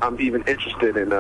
I'm even interested in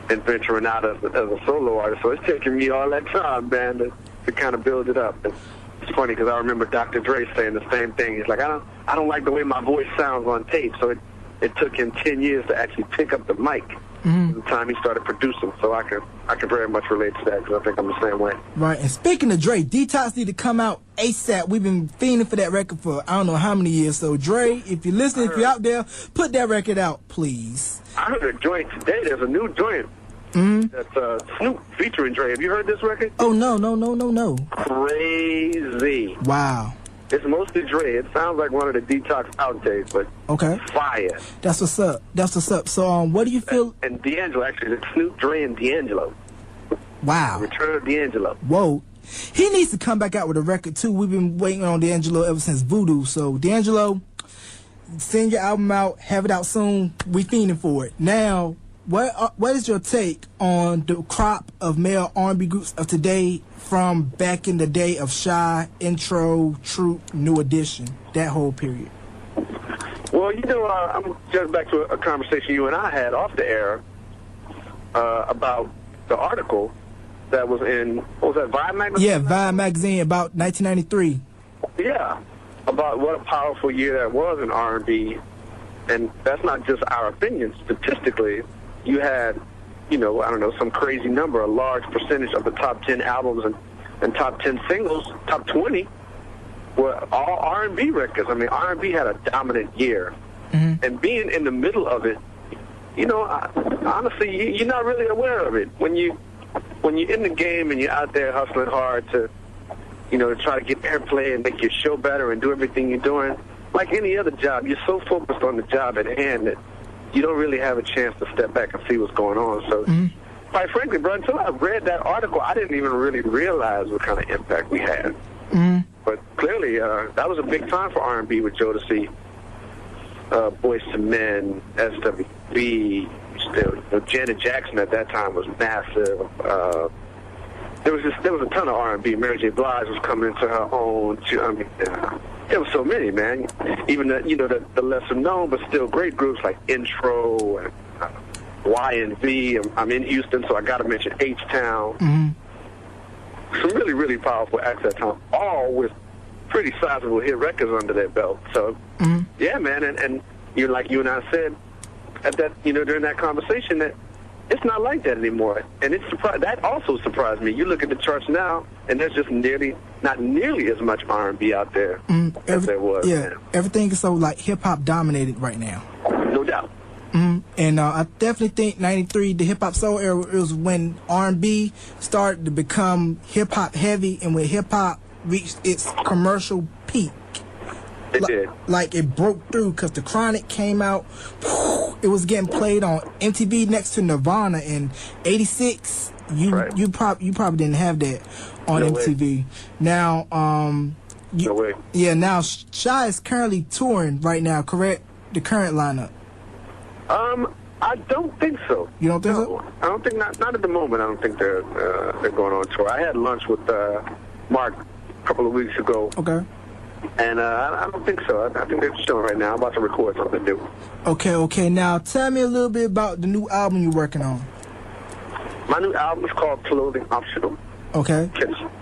venturing out as a solo artist. So it's taking me all that time, man, to kind of build it up. It's funny because I remember Dr. Dre saying the same thing. He's like, I don't like the way my voice sounds on tape. So it took him 10 years to actually pick up the mic. The time he started producing, so I can very much relate to that because I think I'm the same way. Right, and speaking of Dre, Detox need to come out ASAP. We've been fiending for that record for I don't know how many years. So Dre, if you're listening, if you're out there, put that record out, please. I heard a joint today. There's a new joint that's Snoop featuring Dre. Have you heard this record? Oh no. Crazy. Wow. It's mostly Dre. It sounds like one of the Detox outtakes, but fire. That's what's up. So, what do you feel? And D'Angelo, actually, it's Snoop, Dre, and D'Angelo. Wow. Return of D'Angelo. Whoa. He needs to come back out with a record, too. We've been waiting on D'Angelo ever since Voodoo. So, D'Angelo, send your album out. Have it out soon. We fiending for it. Now, what is your take on the crop of male R&B groups of today from back in the day of Shai, Intro, Troop, New Edition, that whole period? Well, I'm just back to a conversation you and I had off the air about the article that was in, what was that, Vibe magazine? Yeah, Vibe magazine about 1993. Yeah, about what a powerful year that was in R&B. And that's not just our opinion. Statistically, you had, some crazy number, a large percentage of the top 10 albums and top 10 singles, top 20, were all R&B records. I mean, R&B had a dominant year. And being in the middle of it, honestly, you're not really aware of it. When you're in the game and you're out there hustling hard to try to get airplay and make your show better and do everything you're doing, like any other job, you're so focused on the job at hand that you don't really have a chance to step back and see what's going on. So, quite frankly, bro, until I read that article, I didn't even really realize what kind of impact we had. But clearly, that was a big time for R&B with Jodeci, Boyz II Men, SWV, still, Janet Jackson at that time was massive. There was a ton of R&B. Mary J. Blige was coming into her own. There was so many, man. Even the lesser known but still great groups like Intro and Y&V. I'm in Houston, so I got to mention H-Town. Some really, really powerful acts at that time, all with pretty sizable hit records under their belt. So, yeah, man, and like you and I said at that, during that conversation, that it's not like that anymore. And that also surprised me. You look at the charts now, and there's just not nearly as much R&B out there as there was. Yeah, everything is so like hip hop dominated right now. No doubt. And I definitely think '93, the hip hop soul era, was when R&B started to become hip hop heavy, and when hip hop reached its commercial peak. It did. Like it broke through because the Chronic came out. It was getting played on MTV next to Nirvana in '86. You probably didn't have that on MTV. Way. Now, no way. Yeah, now Shai is currently touring right now, correct? The current lineup. I don't think so. You don't think so? I don't think not at the moment. I don't think they're going on tour. I had lunch with Mark a couple of weeks ago. Okay. And I don't think so. I think they're chilling right now. I'm about to record something new. Okay. Now, tell me a little bit about the new album you're working on. My new album is called Clothing Optional. Okay.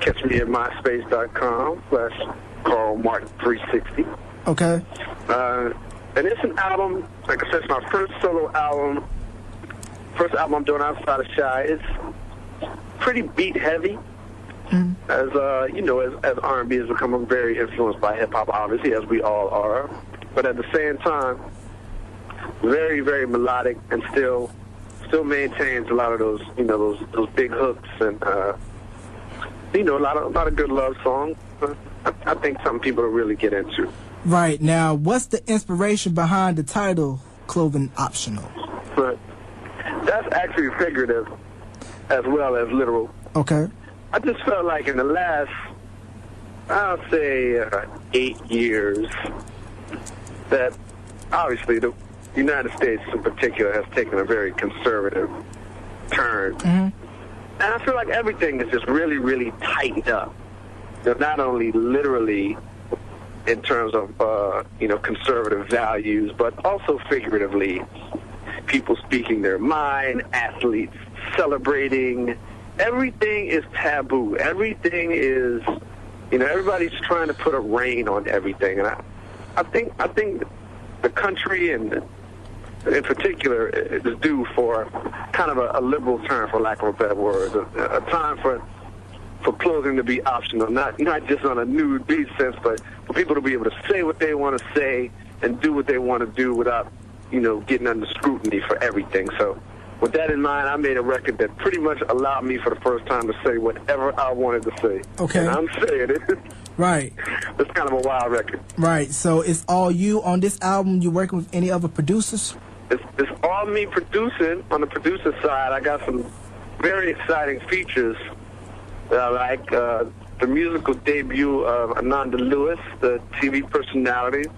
Catch me at myspace.com/CarlMartin360. Okay. And it's an album, like I said, it's my first solo album. First album I'm doing outside of Shai. It's pretty beat heavy. As as R&B has become very influenced by hip hop, obviously, as we all are. But at the same time, very, very melodic, and still maintains a lot of those those big hooks and a lot of good love songs. I think some people will really get into. Right. Now, what's the inspiration behind the title Clothing Optional? But that's actually figurative as well as literal. Okay. I just felt like in the last, I'll say, 8 years, that obviously the United States in particular has taken a very conservative turn. And I feel like everything is just really, really tightened up. Not only literally in terms of, conservative values, but also figuratively. people speaking their mind, athletes celebrating. Everything is taboo. Everything is, everybody's trying to put a rein on everything. And I think the country and in particular is due for kind of a liberal term, for lack of a better word, a time for clothing to be optional, not just on a nude basis, but for people to be able to say what they want to say and do what they want to do without, getting under scrutiny for everything. So with that in mind, I made a record that pretty much allowed me for the first time to say whatever I wanted to say. Okay. And I'm saying it. Right. It's kind of a wild record. Right. So it's all you on this album? You working with any other producers? It's all me producing. On the producer side, I got some very exciting features. Like the musical debut of Ananda Lewis, the TV personality,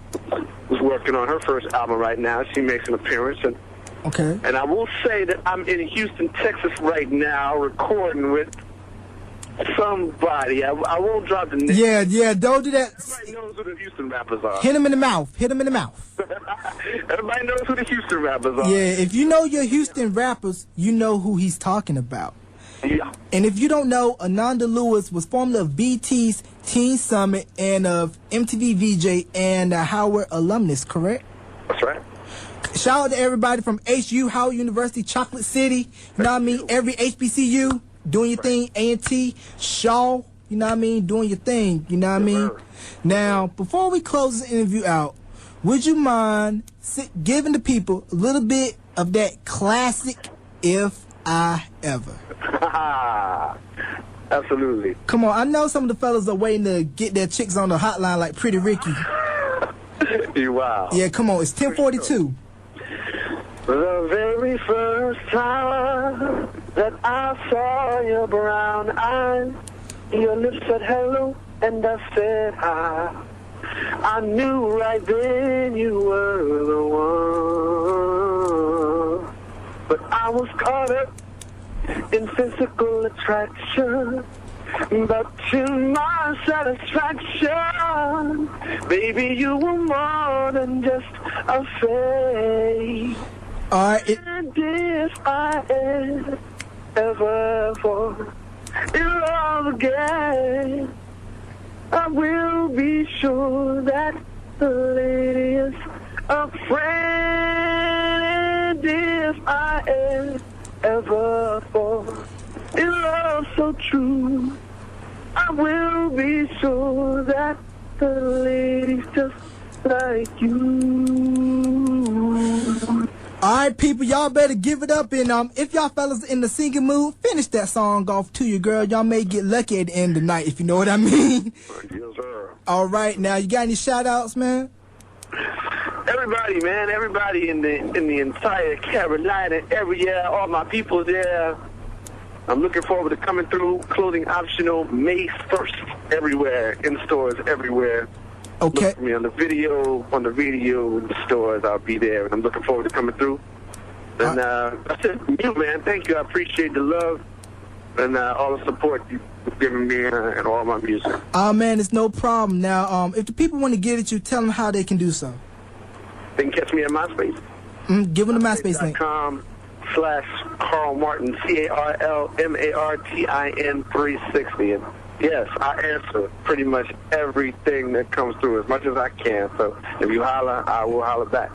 who's working on her first album right now. She makes an appearance. And I will say that I'm in Houston, Texas right now recording with somebody. I won't drop the name. Yeah, don't do that. Everybody knows who the Houston rappers are. Hit him in the mouth. Everybody knows who the Houston rappers are. Yeah, if you know your Houston rappers, you know who he's talking about. Yeah. And if you don't know, Ananda Lewis was formerly of BT's Teen Summit and of MTV VJ and Howard alumnus, correct? That's right. Shout out to everybody from HU, Howard University, Chocolate City, you know what I mean? Every HBCU, doing your thing, A&T, Shaw, you know what I mean? Doing your thing, you know what I mean? Now, before we close this interview out, would you mind giving the people a little bit of that classic If I Ever? Absolutely. Come on, I know some of the fellas are waiting to get their chicks on the hotline like Pretty Ricky. Wow. Yeah, come on, it's 10:42. The very first time that I saw your brown eyes, your lips said hello and I said hi. I knew right then you were the one. But I was caught up in physical attraction, but to my satisfaction, baby, you were more than just a face. And if I ever fall in love again, I will be sure that the lady is a friend. And if I ever fall in love so true, I will be sure that the lady's just like you. Alright, people, y'all better give it up. And if y'all fellas in the singing mood, finish that song off to your girl. Y'all may get lucky at the end of the night, if you know what I mean. Yes, sir. Alright, now you got any shout outs, man? Everybody, man, everybody in the entire Carolina area, all my people there. I'm looking forward to coming through. Clothing optional, May 1st, everywhere, in stores, everywhere. Okay. Look for me on the radio, in the stores. I'll be there, and I'm looking forward to coming through. And that's it from you, man. Thank you. I appreciate the love and all the support you've given me and all my music. Man, it's no problem. Now, if the people want to get at you, tell them how they can do so. They can catch me at MySpace. Give them the MySpace link. .com/Carl Martin, CarlMartin 360. And yes, I answer pretty much everything that comes through as much as I can. So if you holler, I will holler back.